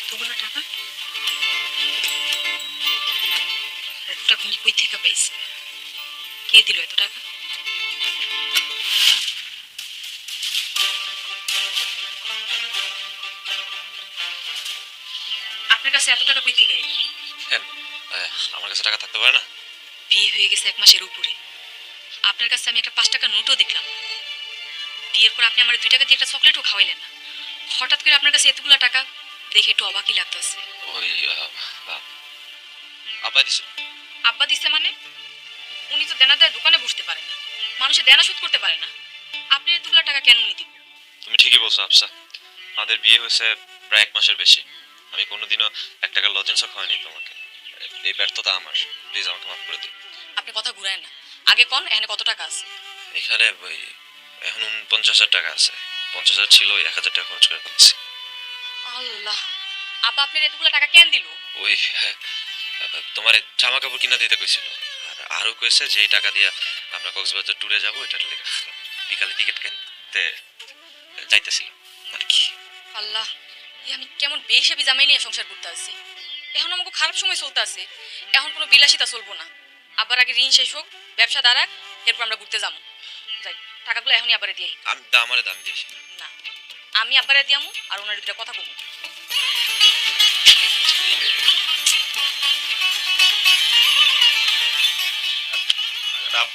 এতগুলো টাকা এতটা কই থেকে পাইছে? কে দিল এত টাকা? আপনার কাছে এত টাকা কই থেকে এলো? কেন আমার কাছে টাকা থাকতে পারে না? বিয়ে হয়ে গেছে 1 মাসের উপরে, আপনার কাছে আমি একটা 5 টাকার নোটও দেখলাম না। বিয়ের পর আপনি আমার 2 টাকা দিয়ে একটা চকলেটও খাওয়াইলেন না। হঠাৎ করে আপনার কাছে এতগুলো টাকা দেখে একটু অবাকই লাগতেছে। ওই আব্বা দিছিল। আব্বা দিছে মানে? উনি তো দেনা দেয় দোকানে বসতে পারে না, মানুষের দেনা শোধ করতে পারে না, আপনি এতগুলো টাকা কেন উনি দিব? তুমি ঠিকই বলছো আফসা, আমাদের বিয়ে হয়েছে প্রায় 1 মাসের বেশি। আমি কোনোদিনও 1 টাকার লজেন্সও খাওয়াইনি তোমাকে। এই ব্যর্থতা আমার, প্লিজ আমাকে মাফ করে দিন। আপনি কথা ঘুরায় না, আগে কোন এখানে কত টাকা আছে? এখানে ওই এখন 49,000 টাকা আছে। 50,000 ছিল, ওই 1,000 টাকা খরচ করে ফেলেছি। আল্লাহ, আব্বা আপনার এতগুলো টাকা কেন দিল? ওই তোমার জামা কাপড় কিনা দিতে কইছিল, আর আরো কইছে যে এই টাকা দিয়ে আমরা কক্সবাজার ট্যুরে যাবো, এটার লেগে বিকালে টিকিট কিনতে যাইতেছিল আর কি। আল্লাহ, আমি কেমন বেহিসাবি জামাই নিয়ে সংসার করতে আছি। এখন আমাকে খারাপ সময় চলতে আছে, এখন কোনো বিলাসিতা চলবো না। আবার আগে ঋণ শেষ হোক, ব্যবসা দাঁড়াক, এরপর আমরা ঘুরতে যাবো। যাই, টাকাগুলো এখনই আবারে দিয়ে। আমি আমারে দাম দিয়েছি না, আমি আবারে দিয়ামু আর ওনার দুটা কথা কমু।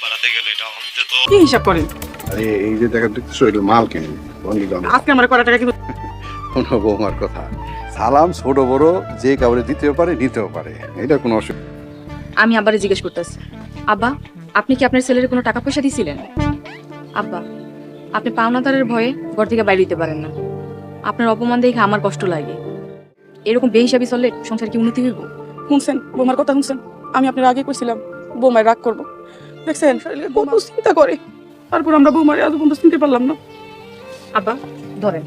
বাড়াতে গেলে এটা অন্তে তো কি হিসাব করেন? আরে এই যে টাকা দেখতেছো এটা মাল কেন আজকে আমার করা টাকা কিন্তু কোনো বৌমার কথা। সালাম ছোট বড় যে কাউরে দিতেও পারে নিতেও পারে, এটা কোনো অসুবিধা। আমি আবারে জিজ্ঞেস করতেছি, আব্বা আপনি কি আপনার ছেলের কোনো টাকা পয়সা দিয়েছিলেন? আব্বা, আপনি পাওনাদারের ভয়ে ঘর থেকে বাইরে দিতে পারেন না, আপনার অপমান দেখে আমার কষ্ট লাগে। এরকম বেহিসাবি চললে সংসার কি উন্নতি হইব? শুনছেন বৌমার কথা শুনছেন? আমি আপনার আগে কইছিলাম বৌমায় রাগ করবো, দেখছেন কত চিন্তা করে, তারপর আমরা বৌমারে আজ পর্যন্ত চিনতে পারলাম না। আব্বা ধরেন,